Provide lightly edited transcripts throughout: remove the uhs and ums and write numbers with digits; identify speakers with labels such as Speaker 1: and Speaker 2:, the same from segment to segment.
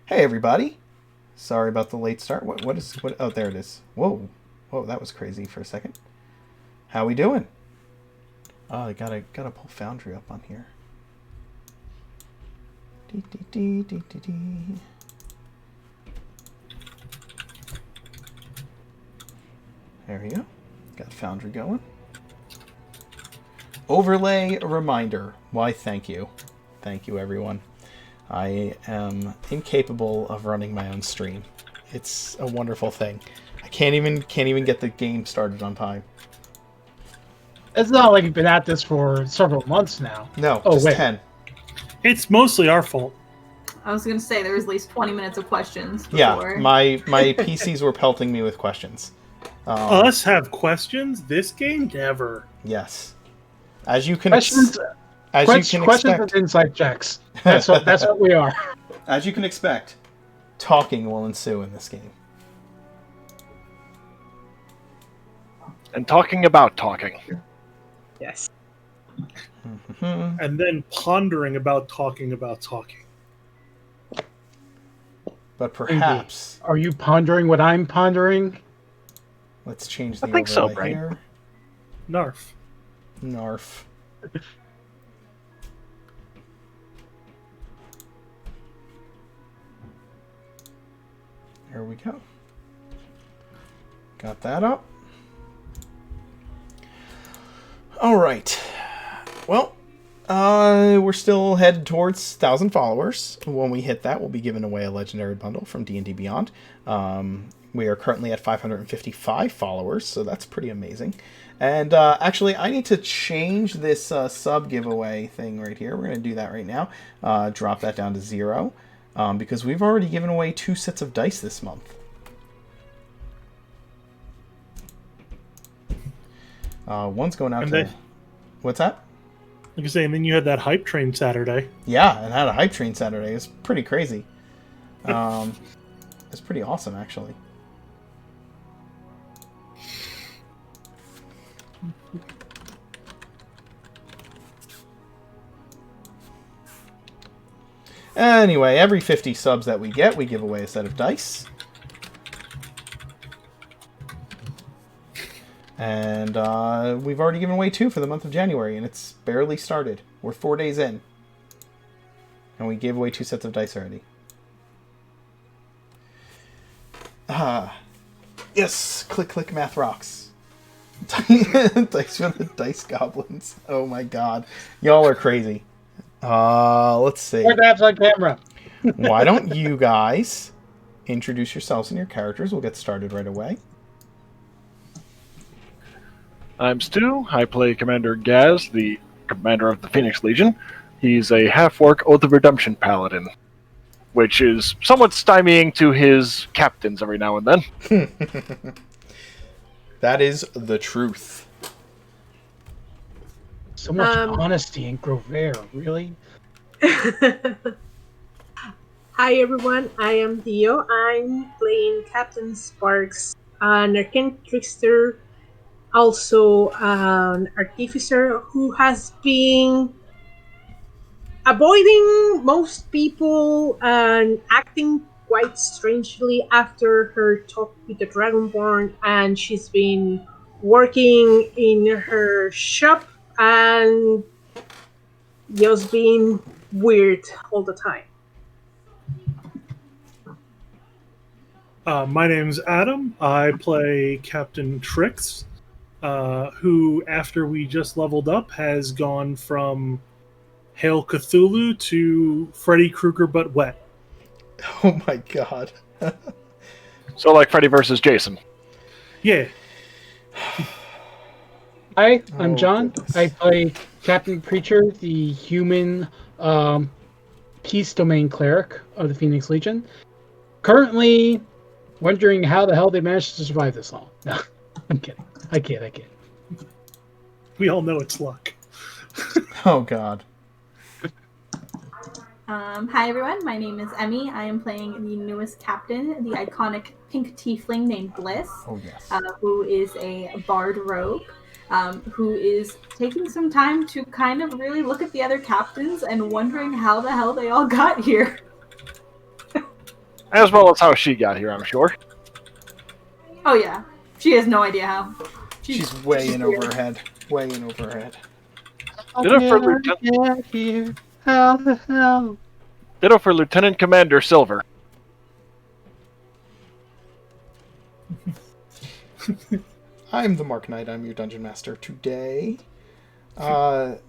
Speaker 1: Hey everybody! Sorry about the late start. What? Oh, there it is. Whoa, that was crazy for a second. How we doing? Oh, I gotta pull Foundry up on here. Dee, dee, dee, dee, dee, dee. There we go. Got Foundry going. Overlay reminder. Why? Thank you, everyone. I am incapable of running my own stream. It's a wonderful thing. I can't even get the game started on time.
Speaker 2: It's not like you've been at this for several months now.
Speaker 1: No, just 10.
Speaker 3: It's mostly our fault.
Speaker 4: I was going to say there was at least 20 minutes of questions before.
Speaker 1: Yeah, my PCs were pelting me with questions.
Speaker 3: Us have questions? This game? Never.
Speaker 1: Yes. As you can
Speaker 2: Questions and insight checks. That's what we are.
Speaker 1: As you can expect, talking will ensue in this game.
Speaker 5: And talking about talking.
Speaker 2: Yes.
Speaker 1: Mm-hmm.
Speaker 3: And then pondering about talking about talking.
Speaker 1: But perhaps...
Speaker 2: Are you pondering what I'm pondering?
Speaker 1: Let's change the
Speaker 5: I think so,
Speaker 1: overlay
Speaker 5: Brain.
Speaker 1: here.
Speaker 3: Narf.
Speaker 1: Narf. There we go. Got that up. All right. Well, we're still headed towards 1,000 followers. When we hit that, we'll be giving away a legendary bundle from D&D Beyond. We are currently at 555 followers, so that's pretty amazing. And actually, I need to change this sub giveaway thing right here. We're going to do that right now. Drop that down to 0. Because we've already given away 2 sets of dice this month. One's going out to... What's that?
Speaker 3: Like I say, and then you had that hype train Saturday.
Speaker 1: Yeah, and I had a hype train Saturday. It was pretty crazy. It's pretty awesome, actually. Anyway, every 50 subs that we get, we give away a set of dice. And we've already given away 2 for the month of January, and it's barely started. We're 4 days in. And we gave away 2 sets of dice already. Yes! Click, click, math rocks. Dice for the dice goblins. Oh my god. Y'all are crazy. Let's see.
Speaker 2: Where that's on camera.
Speaker 1: Why don't you guys introduce yourselves and your characters? We'll get started right away.
Speaker 5: I'm Stu. I play Commander Gaz, the commander of the Phoenix Legion. He's a half-orc Oath of Redemption paladin, which is somewhat stymieing to his captains every now and then.
Speaker 1: That is the truth.
Speaker 2: So much honesty in Grover, really?
Speaker 6: Hi everyone, I am Dio. I'm playing Captain Sparks, an arcane trickster, also an artificer who has been avoiding most people and acting quite strangely after her talk with the Dragonborn, and she's been working in her shop and just being weird all the time.
Speaker 3: My name's Adam. I play Captain Trix, who, after we just leveled up, has gone from Hail Cthulhu to Freddy Krueger but wet.
Speaker 1: Oh my god.
Speaker 5: So like Freddy versus Jason.
Speaker 3: Yeah.
Speaker 2: Hi, I'm John.
Speaker 1: Goodness.
Speaker 2: I play Captain Preacher, the human peace domain cleric of the Phoenix Legion. Currently wondering how the hell they managed to survive this long. No, I'm kidding. I kid.
Speaker 3: We all know it's luck.
Speaker 1: Oh god.
Speaker 4: Hi everyone, my name is Emmy. I am playing the newest captain, the iconic pink tiefling named Bliss,
Speaker 1: Oh yes.
Speaker 4: who is a bard rogue, who is taking some time to kind of really look at the other captains and wondering how the hell they all got here.
Speaker 5: As well as how she got here, I'm sure.
Speaker 4: Oh yeah, she has no idea how.
Speaker 1: She's way in over her head. Way in over her head.
Speaker 2: How the hell?
Speaker 5: Ditto for Lieutenant Commander Silver.
Speaker 1: I'm the Mark Knight. I'm your Dungeon Master today. When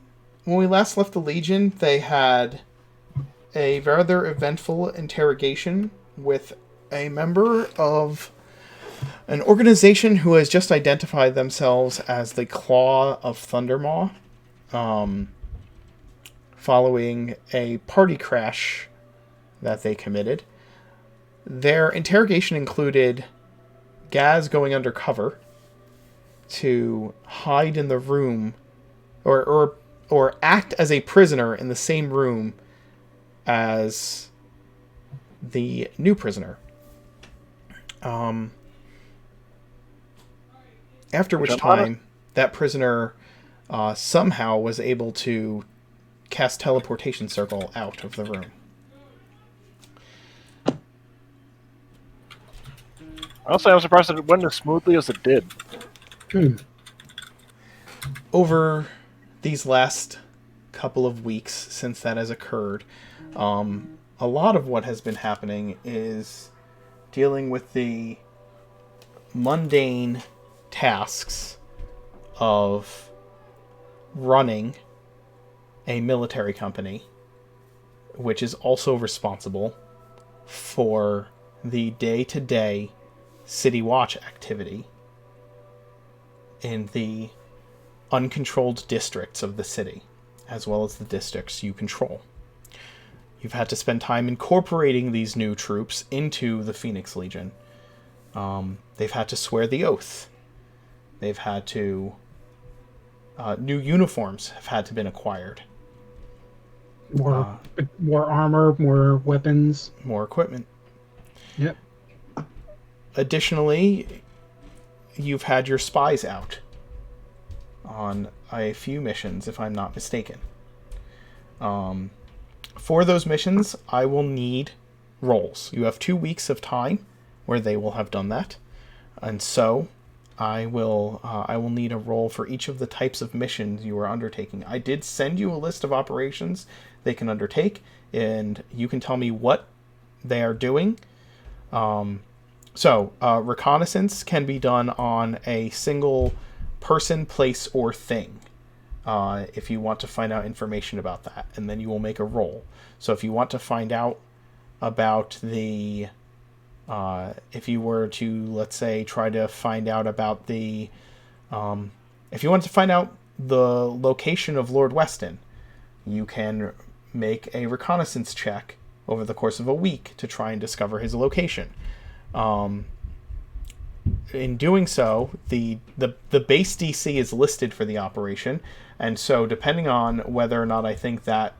Speaker 1: we last left the Legion, they had a rather eventful interrogation with a member of an organization who has just identified themselves as the Claw of Thundermaw, following a party crash that they committed. Their interrogation included Gaz going undercover to hide in the room or act as a prisoner in the same room as the new prisoner. After which time, that prisoner somehow was able to cast teleportation circle out of the room.
Speaker 5: Honestly, I'm surprised that it went as smoothly as it did.
Speaker 1: Over these last couple of weeks since that has occurred, a lot of what has been happening is dealing with the mundane tasks of running a military company, which is also responsible for the day-to-day City Watch activity in the uncontrolled districts of the city, as well as the districts you control. You've had to spend time incorporating these new troops into the Phoenix Legion. They've had to swear the oath. They've had to... new uniforms have had to been acquired.
Speaker 2: More armor, more weapons.
Speaker 1: More equipment.
Speaker 2: Yep.
Speaker 1: Additionally, you've had your spies out on a few missions, if I'm not mistaken. For those missions, I will need rolls. You have 2 weeks of time where they will have done that, and so I will need a roll for each of the types of missions you are undertaking. I did send you a list of operations they can undertake, and you can tell me what they are doing. Reconnaissance can be done on a single person, place, or thing. If you want to find out information about that, and then you will make a roll. So if you want to find out about the... if you were to, let's say, try to find out about the... if you want to find out the location of Lord Weston, you can make a reconnaissance check over the course of a week to try and discover his location. In doing so, the base DC is listed for the operation, and so depending on whether or not I think that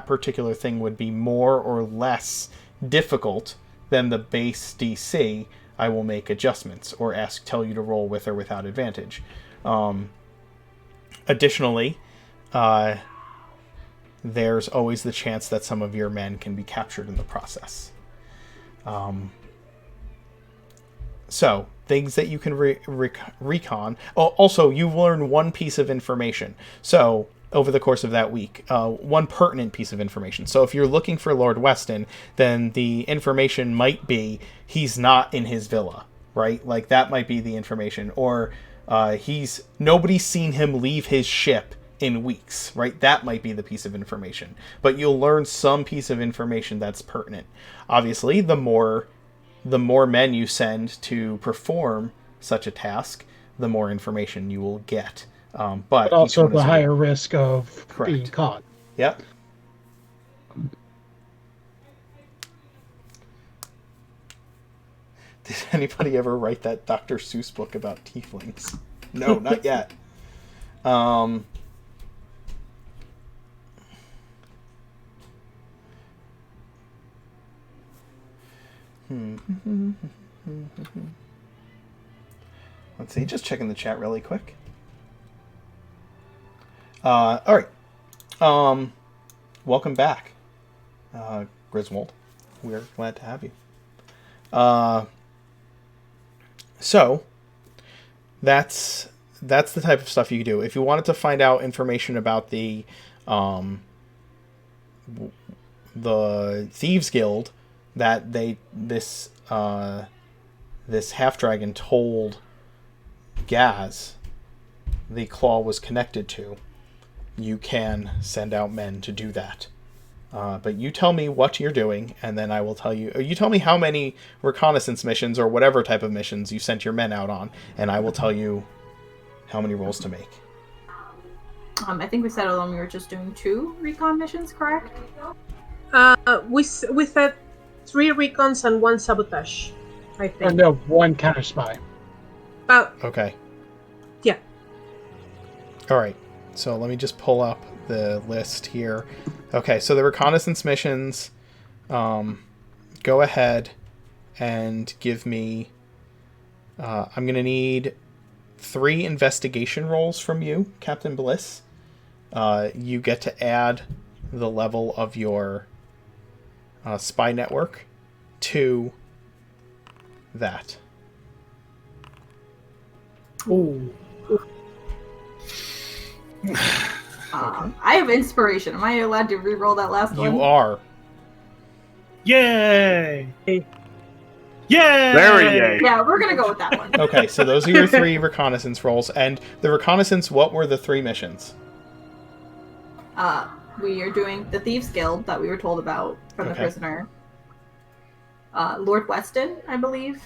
Speaker 1: particular thing would be more or less difficult than the base DC, I will make adjustments or tell you to roll with or without advantage. Additionally, there's always the chance that some of your men can be captured in the process. So, things that you can recon. Oh, also, you've learned one piece of information. So, over the course of that week, one pertinent piece of information. So, if you're looking for Lord Weston, then the information might be he's not in his villa, right? Like, that might be the information. Or nobody's seen him leave his ship in weeks, right? That might be the piece of information. But you'll learn some piece of information that's pertinent. Obviously, the more men you send to perform such a task, the more information you will get. But
Speaker 2: also the higher risk of being caught.
Speaker 1: Yep. Did anybody ever write that Dr. Seuss book about tieflings? No, not yet. Let's see, just checking the chat really quick. All right. Welcome back, Griswold. We're glad to have you. So that's the type of stuff you can do. If you wanted to find out information about the Thieves Guild that this half dragon told Gaz the claw was connected to, you can send out men to do that. But you tell me what you're doing, and then I will tell you. You tell me how many reconnaissance missions or whatever type of missions you sent your men out on, and I will tell you how many rolls to make.
Speaker 4: I think we settled on we were just doing 2 recon missions, correct?
Speaker 6: We said 3 recons and 1 sabotage, I think.
Speaker 2: And no, 1 counter spy.
Speaker 1: Okay.
Speaker 6: Yeah.
Speaker 1: All right. So let me just pull up the list here. Okay, so the reconnaissance missions, go ahead and give me, I'm going to need 3 investigation rolls from you, Captain Bliss. You get to add the level of your spy network to that.
Speaker 3: Ooh.
Speaker 4: I have inspiration. Am I allowed to re-roll that last one?
Speaker 1: You are.
Speaker 3: Yay! Yay!
Speaker 5: Very yay.
Speaker 4: Yeah, we're gonna go with that one.
Speaker 1: Okay, so those are your 3 reconnaissance rolls. And the reconnaissance, what were the 3 missions?
Speaker 4: We are doing the Thieves Guild that we were told about from the
Speaker 1: Okay.
Speaker 4: prisoner. Lord Weston, I believe.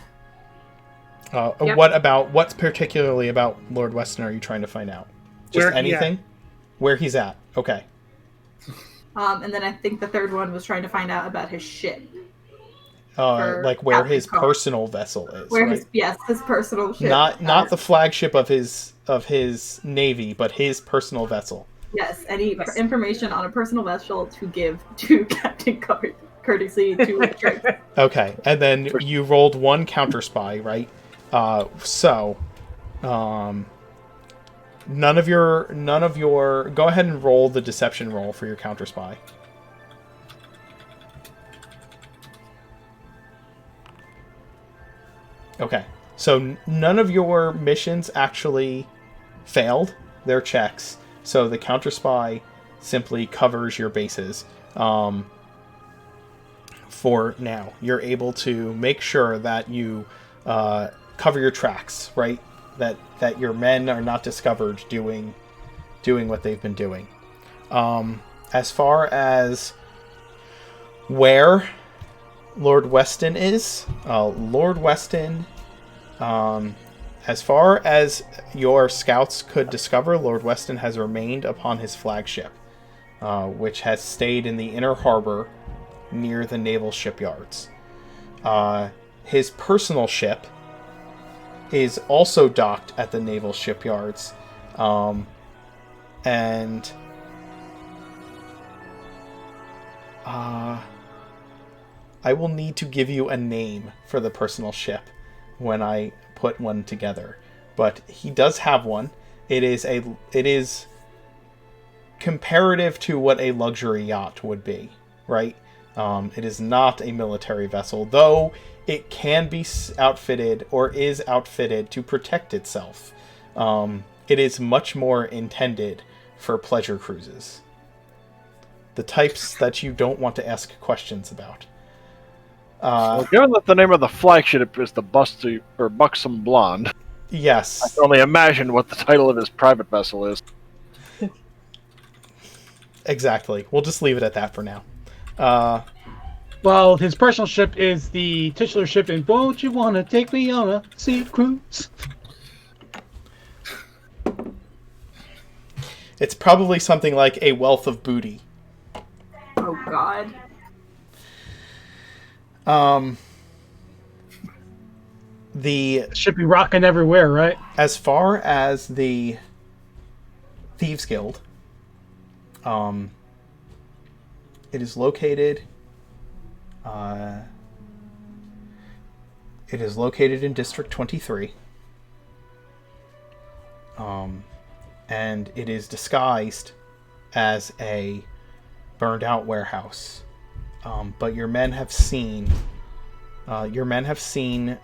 Speaker 6: Yep.
Speaker 1: What's particularly about Lord Weston are you trying to find out? Just
Speaker 3: Where he
Speaker 1: anything? Where he's at. Okay.
Speaker 4: And then I think the third one was trying to find out about his ship.
Speaker 1: Like where
Speaker 4: Captain
Speaker 1: his
Speaker 4: Cook.
Speaker 1: personal vessel is.
Speaker 4: Where
Speaker 1: right?
Speaker 4: his personal ship.
Speaker 1: Not the flagship of his navy, but his personal vessel.
Speaker 4: Yes, any information on a personal vessel to give to Captain Courtesy to Drake.
Speaker 1: Okay, and then you rolled 1 counter spy, right? None of your go ahead and roll the deception roll for your counter spy. Okay, so none of your missions actually failed their checks, so the counter spy simply covers your bases. For now, you're able to make sure that you cover your tracks, right? That your men are not discovered doing what they've been doing. As far as where Lord Weston is, Lord Weston, as far as your scouts could discover, Lord Weston has remained upon his flagship, which has stayed in the inner harbor near the naval shipyards. His personal ship is also docked at the naval shipyards, and I will need to give you a name for the personal ship when I put one together, but he does have one. It is comparative to what a luxury yacht would be, right? It is not a military vessel, though it can be outfitted or is outfitted to protect itself. It is much more intended for pleasure cruises. The types that you don't want to ask questions about.
Speaker 5: Well, given that the name of the flagship is the Buxom Blonde,
Speaker 1: Yes.
Speaker 5: I can only imagine what the title of his private vessel is.
Speaker 1: Exactly. We'll just leave it at that for now.
Speaker 2: Well, his personal ship is the titular ship in Won't You Wanna Take Me on a Sea Cruise?
Speaker 1: It's probably something like a wealth of booty.
Speaker 4: Oh God.
Speaker 1: The
Speaker 2: Should be rocking everywhere, right?
Speaker 1: as far as the Thieves Guild, it is located. It is located in District 23. And it is disguised as a burned out warehouse. But your men have seen Your men have seen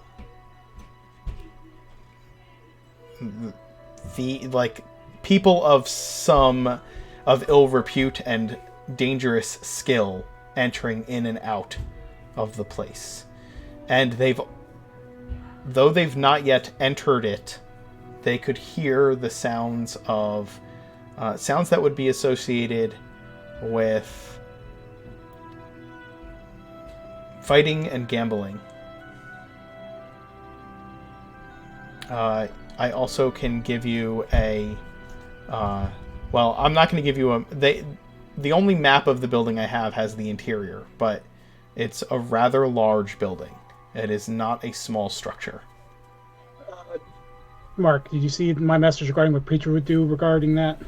Speaker 1: people of ill repute and dangerous skill entering in and out of the place, and though they've not yet entered it, they could hear the sounds that would be associated with fighting and gambling. I also can give you I'm not going to give you the only map of the building I have has the interior, but it's a rather large building. It is not a small structure.
Speaker 2: Mark, did you see my message regarding what Preacher would do regarding that?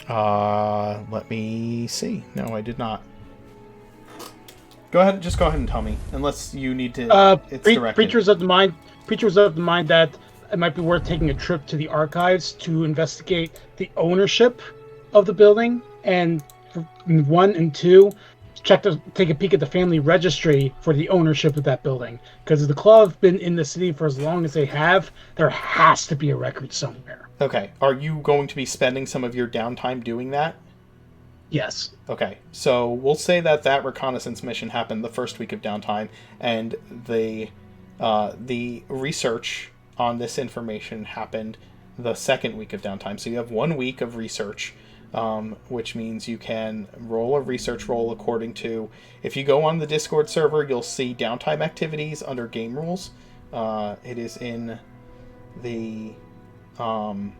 Speaker 1: Let me see. No, I did not. Go ahead and tell me, unless you need to. It's directed.
Speaker 2: Preacher's of the mind that it might be worth taking a trip to the archives to investigate the ownership of the building, and 1 and 2, take a peek at the family registry for the ownership of that building. Because the Claw have been in the city for as long as they have, there has to be a record somewhere.
Speaker 1: Okay. Are you going to be spending some of your downtime doing that?
Speaker 2: Yes.
Speaker 1: Okay. So we'll say that reconnaissance mission happened the first week of downtime, and the research on this information happened the second week of downtime. So you have 1 week of research, which means you can roll a research roll according to... If you go on the Discord server, you'll see downtime activities under game rules. It is in the... oh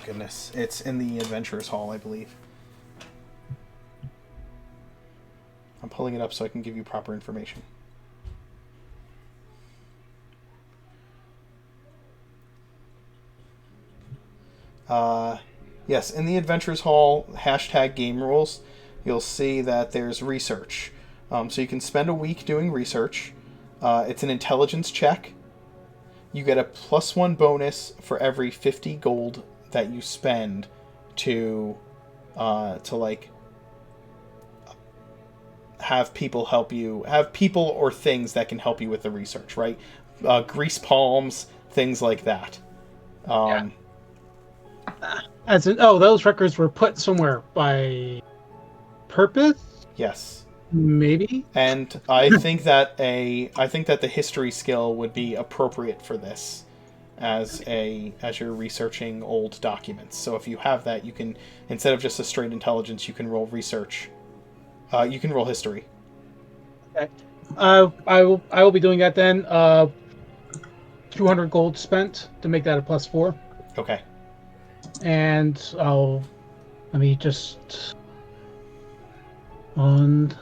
Speaker 1: goodness. It's in the Adventurers Hall, I believe. I'm pulling it up so I can give you proper information. Yes, in the Adventures Hall, #game rules, you'll see that there's research. So you can spend a week doing research. It's an intelligence check. You get a +1 bonus for every 50 gold that you spend to have people help you, have people or things that can help you with the research, right? Grease palms, things like that.
Speaker 2: Yeah. As in, those records were put somewhere by purpose?
Speaker 1: Yes.
Speaker 2: Maybe.
Speaker 1: And I think that the history skill would be appropriate for this as you're researching old documents. So if you have that, you can, instead of just a straight intelligence, you can roll research. You can roll history.
Speaker 2: Okay. I will be doing that then. 200 gold spent to make that a +4.
Speaker 1: Okay.
Speaker 2: And let me just on.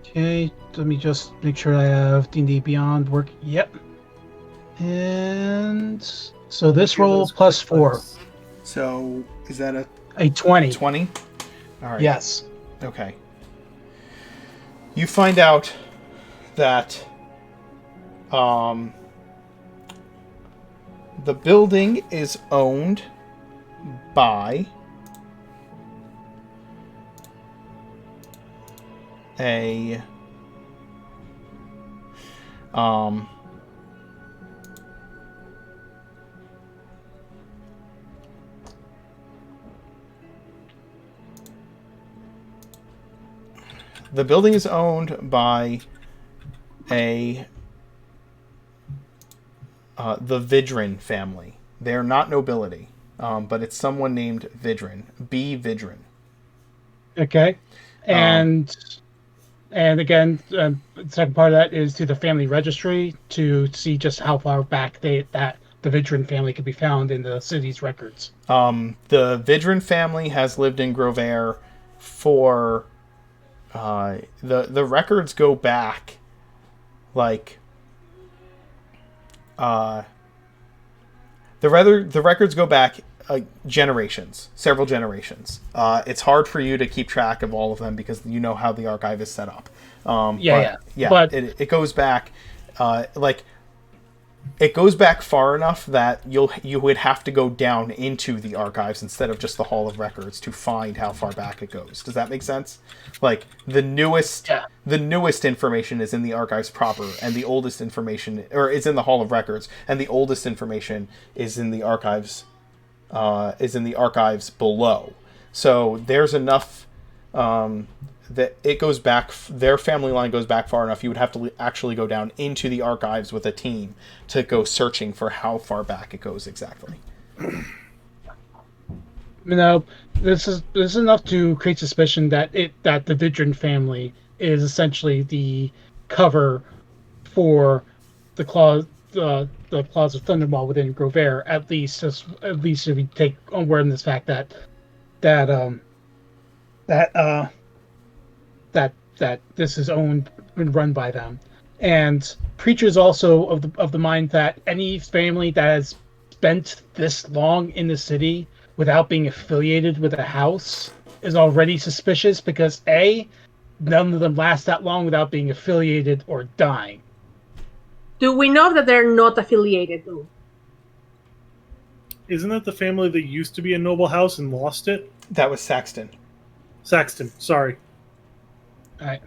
Speaker 2: Okay, let me just make sure I have D&D Beyond work. Yep. And so this roll +4.
Speaker 1: So is that
Speaker 2: a 20?
Speaker 1: 20. All right.
Speaker 2: Yes.
Speaker 1: Okay. You find out that the building is owned by a the building is owned by the Vidrin family. They're not nobility, but it's someone named Vidrin. B. Vidrin.
Speaker 2: Okay. And again, the second part of that is to the family registry to see just how far back that the Vidrin family could be found in the city's records.
Speaker 1: The Vidrin family has lived in Grovair for the records go back like the records go back generations, several generations. It's hard for you to keep track of all of them because you know how the archive is set up. But it goes back. It it goes back far enough that you would have to go down into the archives instead of just the Hall of Records to find how far back it goes. Does that make sense? Like the newest information is in the archives proper, and the oldest information is in the Hall of Records, and the oldest information is in the archives below. So there's enough that it goes back. Their family line goes back far enough. You would have to actually go down into the archives with a team to go searching for how far back it goes exactly.
Speaker 2: This is enough to create suspicion that the Vidrin family is essentially the cover for the claws of Thundermaw within Grover. At least if we take on board this fact that this is owned and run by them. And Preacher's also of the mind that any family that has spent this long in the city without being affiliated with a house is already suspicious because A, none of them last that long without being affiliated or dying.
Speaker 6: Do we know that they're not affiliated, though?
Speaker 3: Isn't that the family that used to be a noble house and lost it?
Speaker 1: That was Saxton.
Speaker 3: Saxton, sorry.
Speaker 2: All right.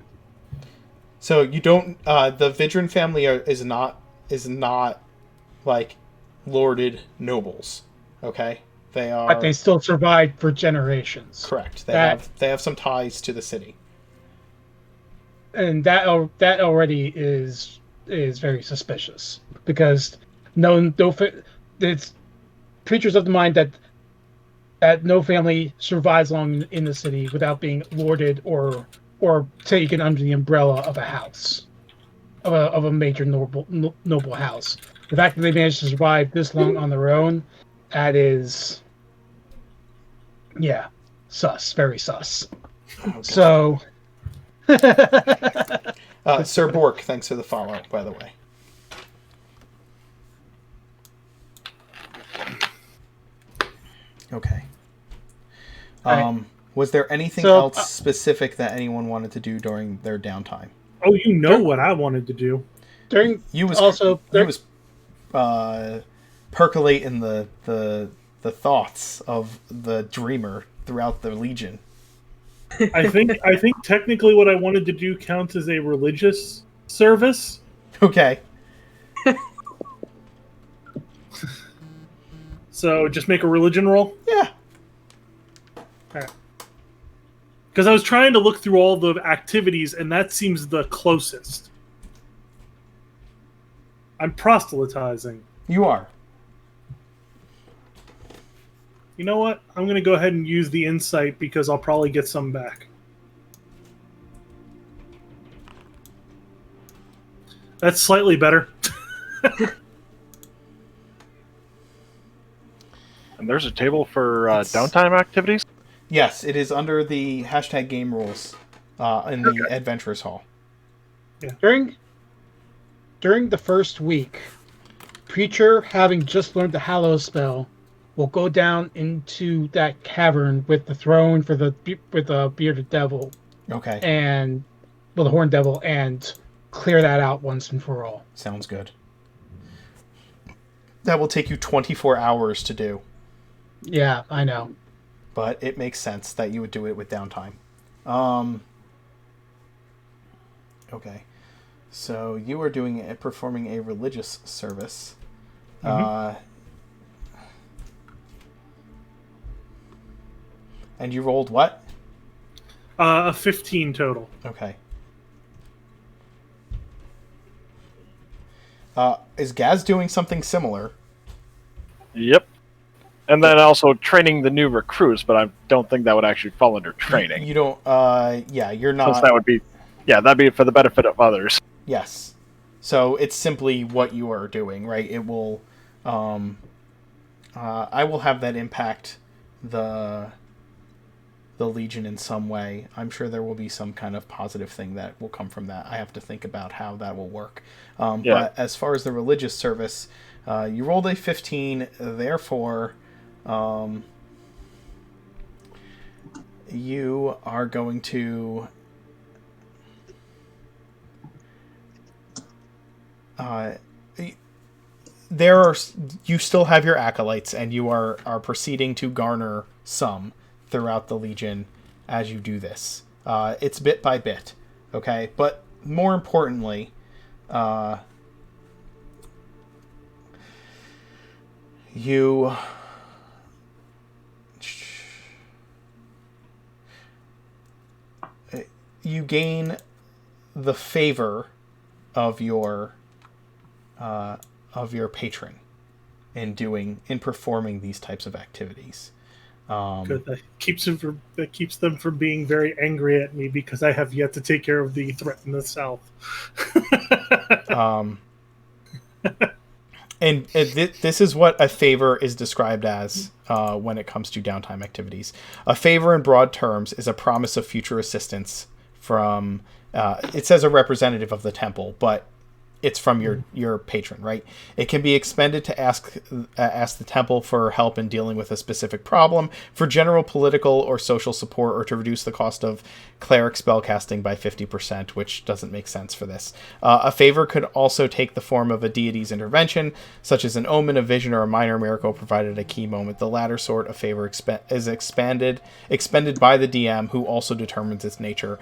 Speaker 1: So you don't. The Vidrin family is not like lorded nobles. Okay, they are.
Speaker 2: But they still survived for generations.
Speaker 1: Correct. They have some ties to the city.
Speaker 2: And that already is very suspicious because it's Preachers of the mind that no family survives long in the city without being lorded or taken under the umbrella of a house, of a major noble house. The fact that they managed to survive this long on their own, that is, sus, very sus.
Speaker 1: Oh,
Speaker 2: so,
Speaker 1: Sir Bork, thanks for the follow, by the way. Okay. Was there anything else specific that anyone wanted to do during their downtime?
Speaker 3: Oh, you know what I wanted to do.
Speaker 1: You was percolating the thoughts of the dreamer throughout the Legion.
Speaker 3: I think technically what I wanted to do counts as a religious service.
Speaker 1: Okay.
Speaker 3: So just make a religion roll?
Speaker 1: Yeah.
Speaker 3: Alright. Because I was trying to look through all the activities, and that seems the closest. I'm proselytizing.
Speaker 1: You are.
Speaker 3: You know what? I'm going to go ahead and use the insight because I'll probably get some back. That's slightly better.
Speaker 5: And there's a table for downtime activities?
Speaker 1: Yes, it is under the #game rules in the Adventurers Hall.
Speaker 3: Yeah.
Speaker 2: During the first week, Preacher, having just learned the Hallow spell, will go down into that cavern with the throne with the bearded devil.
Speaker 1: Okay.
Speaker 2: And the horned devil, and clear that out once and for all.
Speaker 1: Sounds good. That will take you 24 hours to do.
Speaker 2: Yeah, I know.
Speaker 1: But it makes sense that you would do it with downtime. Okay. So you are performing a religious service.
Speaker 3: Mm-hmm.
Speaker 1: And you rolled what?
Speaker 3: A 15 total.
Speaker 1: Okay. Is Gaz doing something similar?
Speaker 5: Yep. And then also training the new recruits, but I don't think that would actually fall under training.
Speaker 1: You don't, you're not...
Speaker 5: Since that would be, that'd be for the benefit of others.
Speaker 1: Yes. So it's simply what you are doing, right? It will, I will have that impact the Legion in some way. I'm sure there will be some kind of positive thing that will come from that. I have to think about how that will work. But as far as the religious service, you rolled a 15, therefore... you are going to you still have your acolytes, and you are proceeding to garner some throughout the Legion as you do this. It's bit by bit, okay? But more importantly, you gain the favor of your patron in performing these types of activities.
Speaker 3: Good. That keeps them from being very angry at me because I have yet to take care of the threat in the south.
Speaker 1: And this is what a favor is described as when it comes to downtime activities. A favor in broad terms is a promise of future assistance from, it says a representative of the temple, but it's from your patron, right? It can be expended to ask the temple for help in dealing with a specific problem, for general political or social support, or to reduce the cost of cleric spellcasting by 50%, which doesn't make sense for this. A favor could also take the form of a deity's intervention, such as an omen, a vision, or a minor miracle provided at a key moment. The latter sort of favor is expended by the DM, who also determines its nature.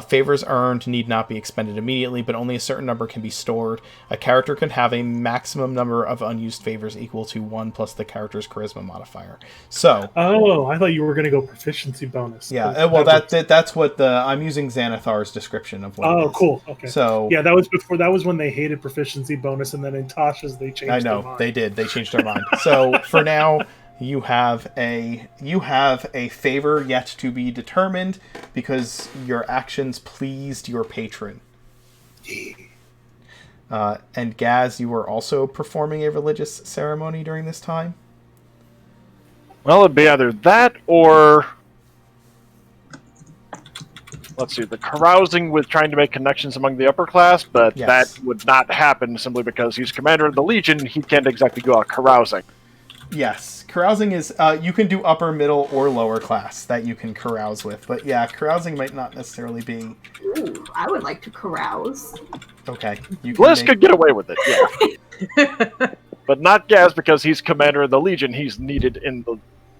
Speaker 1: Favors earned need not be expended immediately, but only a certain number can be stored. A character can have a maximum number of unused favors equal to 1 plus the character's charisma modifier. So,
Speaker 3: I thought you were going to go proficiency bonus.
Speaker 1: Yeah, well, that's what I'm using Xanathar's description of what it is.
Speaker 3: Cool. Okay.
Speaker 1: So
Speaker 3: yeah, that was before. That was when they hated proficiency bonus, and then in Tasha's they changed.
Speaker 1: I know
Speaker 3: their mind.
Speaker 1: they did. They changed their mind. So for now, you have a favor yet to be determined because your actions pleased your patron. And Gaz, you were also performing a religious ceremony during this time?
Speaker 5: Well, it'd be either that or... Let's see, the carousing with trying to make connections among the upper class, but
Speaker 1: Yes.
Speaker 5: that would not happen simply because he's commander of the Legion. He can't exactly go out carousing.
Speaker 1: Yes. Carousing is... you can do upper, middle, or lower class that you can carouse with. But yeah, carousing might not necessarily be...
Speaker 4: Ooh, I would like to carouse.
Speaker 1: Okay.
Speaker 5: Bliss could get away with it, yeah. But not Gaz because he's commander of the Legion. He's needed in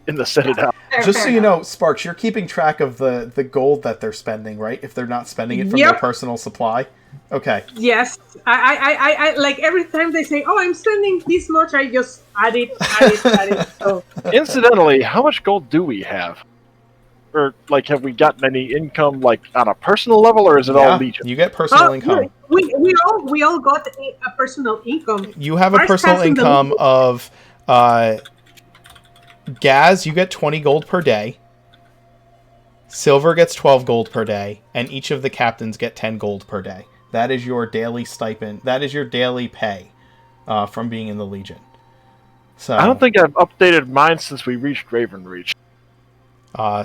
Speaker 5: the Citadel.
Speaker 1: Just so you know, Sparks, you're keeping track of the gold that they're spending, right? If they're not spending it from their personal supply. Okay.
Speaker 6: Yes, I like every time they say, "Oh, I'm spending this much," I just add it. So
Speaker 5: Incidentally, how much gold do we have? Or like, have we gotten any income like on a personal level, or is it all Legion?
Speaker 1: You get personal income.
Speaker 6: We all got a personal income.
Speaker 1: You have a personal income of Gaz. You get 20 gold per day. Silver gets 12 gold per day, and each of the captains get 10 gold per day. That is your daily stipend. That is your daily pay from being in the Legion. So
Speaker 5: I don't think I've updated mine since we reached Ravenreach.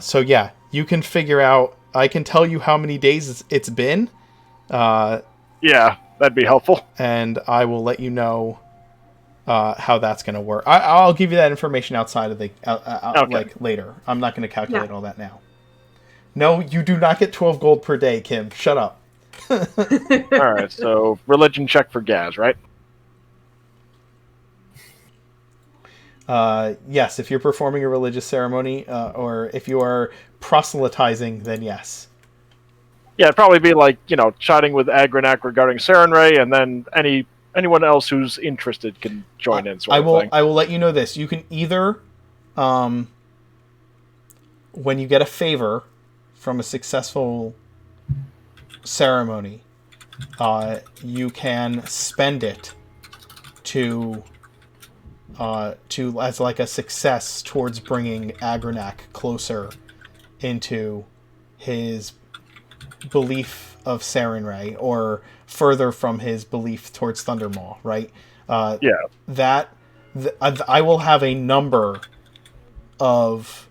Speaker 1: So yeah, you can figure out. I can tell you how many days it's been.
Speaker 5: Yeah, that'd be helpful.
Speaker 1: And I will let you know how that's going to work. I'll give you that information outside of the like later. I'm not going to calculate all that now. No, you do not get 12 gold per day, Kim. Shut up.
Speaker 5: Alright, so religion check for Gaz, right?
Speaker 1: Yes, if you're performing a religious ceremony, or if you are proselytizing, then yes.
Speaker 5: Yeah, it'd probably be like, chatting with Agranak regarding Sarenrae, and then anyone else who's interested can join in.
Speaker 1: I will let you know this. You can either, when you get a favor from a successful ceremony, you can spend it to as like a success towards bringing Agranak closer into his belief of Sarenrae, or further from his belief towards Thundermaw, right? I will have a number of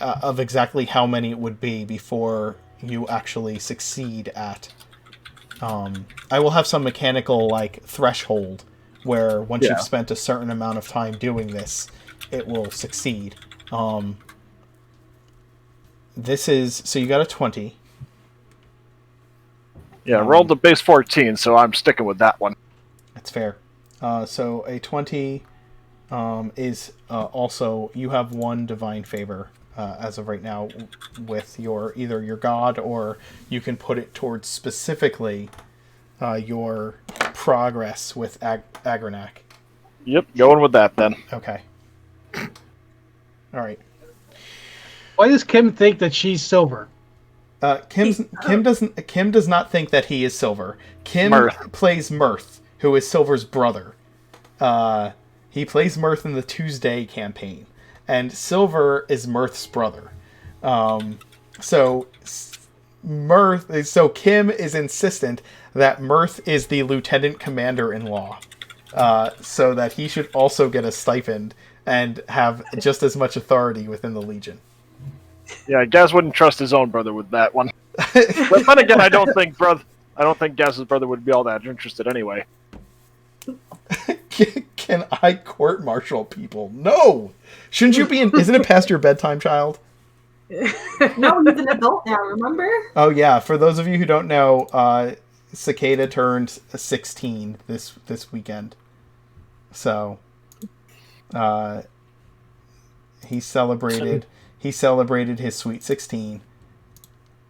Speaker 1: exactly how many it would be before you actually succeed at. I will have some mechanical like threshold where once you've spent a certain amount of time doing this, it will succeed. This is so you got a 20.
Speaker 5: Yeah, rolled the base 14, so I'm sticking with that one.
Speaker 1: That's fair. So a 20 is also, you have one divine favor as of right now with either your god, or you can put it towards specifically your progress with Agranak.
Speaker 5: Yep, going with that then.
Speaker 1: Okay. All right.
Speaker 2: Why does Kim think that she's silver?
Speaker 1: Kim does not think that he is Silver. Kim
Speaker 5: Mirth.
Speaker 1: plays Mirth, who is Silver's brother. He plays Mirth in the Tuesday campaign, and Silver is Mirth's brother. So Kim is insistent that Mirth is the lieutenant commander-in-law, so that he should also get a stipend and have just as much authority within the Legion.
Speaker 5: Yeah, Gaz wouldn't trust his own brother with that one. But then again, I don't think Gaz's brother would be all that interested anyway.
Speaker 1: Can I court-martial people? No! Shouldn't you be isn't it past your bedtime, child?
Speaker 4: No, he's an adult now, remember?
Speaker 1: Oh yeah, for those of you who don't know, Cicada turned 16 this weekend. So he celebrated his sweet 16.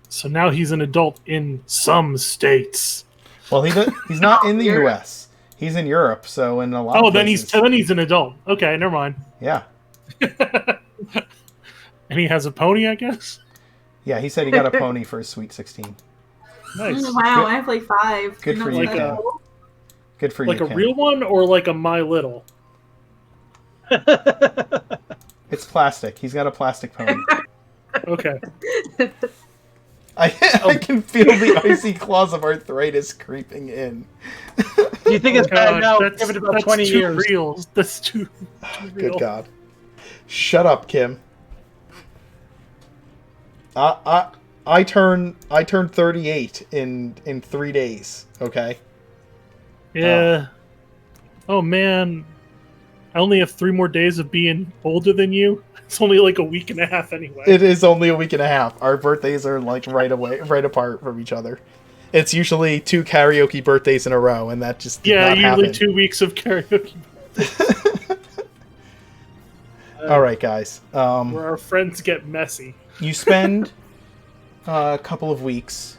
Speaker 3: So now he's an adult in some states.
Speaker 1: Well, he's not in the US. He's in Europe, so in a lot of places.
Speaker 3: then he's an adult. Okay, never mind.
Speaker 1: Yeah.
Speaker 3: And he has a pony, I guess?
Speaker 1: Yeah, he said he got a pony for his sweet 16.
Speaker 3: Nice.
Speaker 4: Wow, I have like 5.
Speaker 1: Good for you,
Speaker 3: Like
Speaker 1: Kim. Good for you,
Speaker 3: Like a
Speaker 1: Kim.
Speaker 3: real one or like a My Little?
Speaker 1: It's plastic. He's got a plastic pony.
Speaker 3: Okay.
Speaker 1: I can feel the icy claws of arthritis creeping in.
Speaker 2: Do you think it's bad now?
Speaker 3: That's,
Speaker 2: Give it about
Speaker 3: that's
Speaker 2: 20
Speaker 3: too
Speaker 2: years.
Speaker 3: real. That's too real.
Speaker 1: Good God. Shut up, Kim. I turn 38 in 3 days, okay?
Speaker 3: Yeah. Oh man. I only have 3 more days of being older than you. It's only like a week and a half anyway.
Speaker 1: It is only a week and a half. Our birthdays are like right apart from each other. It's usually 2 karaoke birthdays in a row, and that just did not
Speaker 3: usually
Speaker 1: happen.
Speaker 3: 2 weeks of karaoke
Speaker 1: All right, guys.
Speaker 3: where our friends get messy.
Speaker 1: You spend a couple of weeks.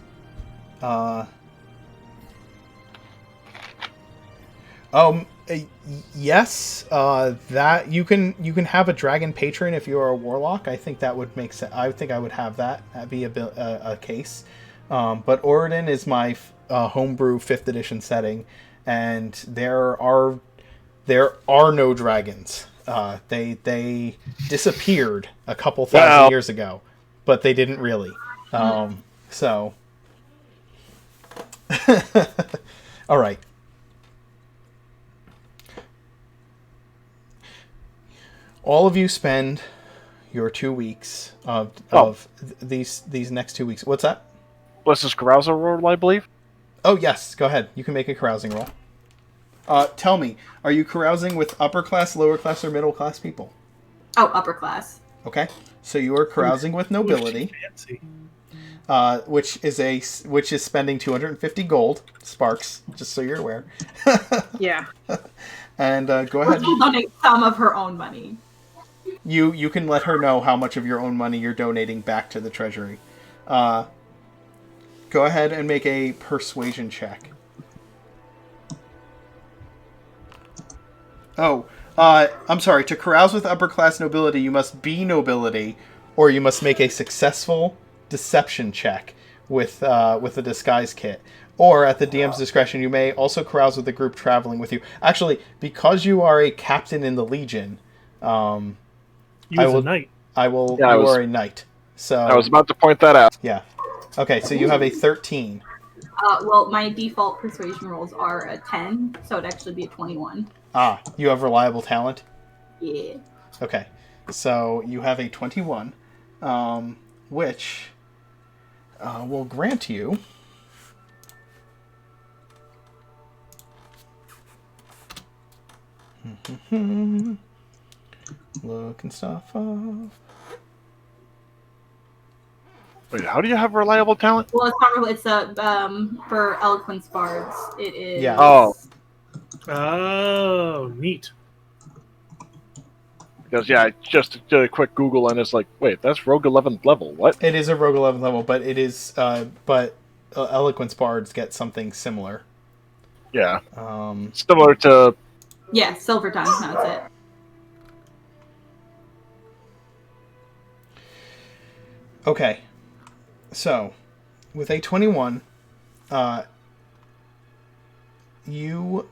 Speaker 1: Yes. That you can have a dragon patron if you are a warlock. I think that would make sense. I think I would have that. That'd be a case. But Oregon is my homebrew 5th edition setting, and there are no dragons. They disappeared a couple thousand years ago, but they didn't really. So, all right. All of you spend your 2 weeks of these next 2 weeks. What's that?
Speaker 5: What's this carousal roll, I believe?
Speaker 1: Oh, yes. Go ahead. You can make a carousing roll. Tell me, are you carousing with upper class, lower class, or middle class people?
Speaker 4: Oh, upper class.
Speaker 1: Okay. So you are carousing with nobility,
Speaker 3: Fancy.
Speaker 1: which is spending 250 gold sparks, just so you're aware.
Speaker 6: Yeah.
Speaker 1: And go ahead.
Speaker 4: She'll donate some of her own money.
Speaker 1: You can let her know how much of your own money you're donating back to the treasury. Go ahead and make a persuasion check. Oh, I'm sorry. To carouse with upper class nobility, you must be nobility, or you must make a successful deception check with a disguise kit. Or at the DM's discretion, you may also carouse with the group traveling with you. Actually, because you are a captain in the Legion,
Speaker 3: You was a knight.
Speaker 1: you are a knight. So
Speaker 5: I was about to point that out.
Speaker 1: yeah. Okay, so you have a 13.
Speaker 4: Well, my default persuasion rolls are a 10, so it'd actually be a 21.
Speaker 1: Ah, you have reliable talent?
Speaker 4: Yeah.
Speaker 1: Okay, so you have a 21, which will grant you... Looking stuff up.
Speaker 5: Wait, how do you have reliable talent?
Speaker 4: Well, it's not really, it's a, for eloquence bards, it is...
Speaker 1: Yeah.
Speaker 5: Oh.
Speaker 3: Oh, neat.
Speaker 5: Because I just did a quick Google and it's like, wait, that's Rogue 11th level. What?
Speaker 1: It is a Rogue 11 level, but it is Eloquence Bards get something similar.
Speaker 5: Yeah,
Speaker 1: Um,
Speaker 5: similar to
Speaker 4: Yeah, Silver Tongue. That's it.
Speaker 1: okay, so with a 21, you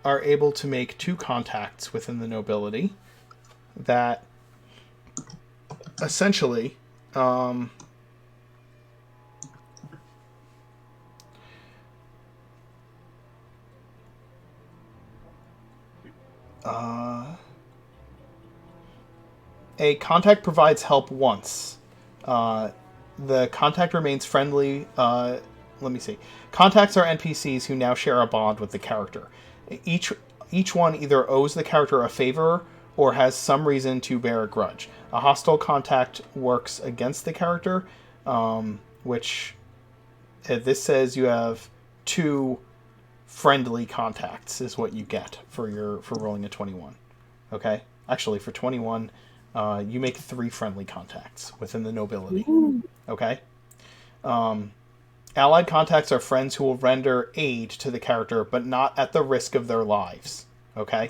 Speaker 1: are able to make 2 contacts within the nobility that essentially a contact provides help once. The contact remains friendly. Let me see. Contacts are NPCs who now share a bond with the character. Each one either owes the character a favor or has some reason to bear a grudge. A hostile contact works against the character, which this says you have 2 friendly contacts is what you get for rolling a 21. Okay, actually for 21, you make 3 friendly contacts within the nobility. Okay. Allied contacts are friends who will render aid to the character, but not at the risk of their lives. Okay?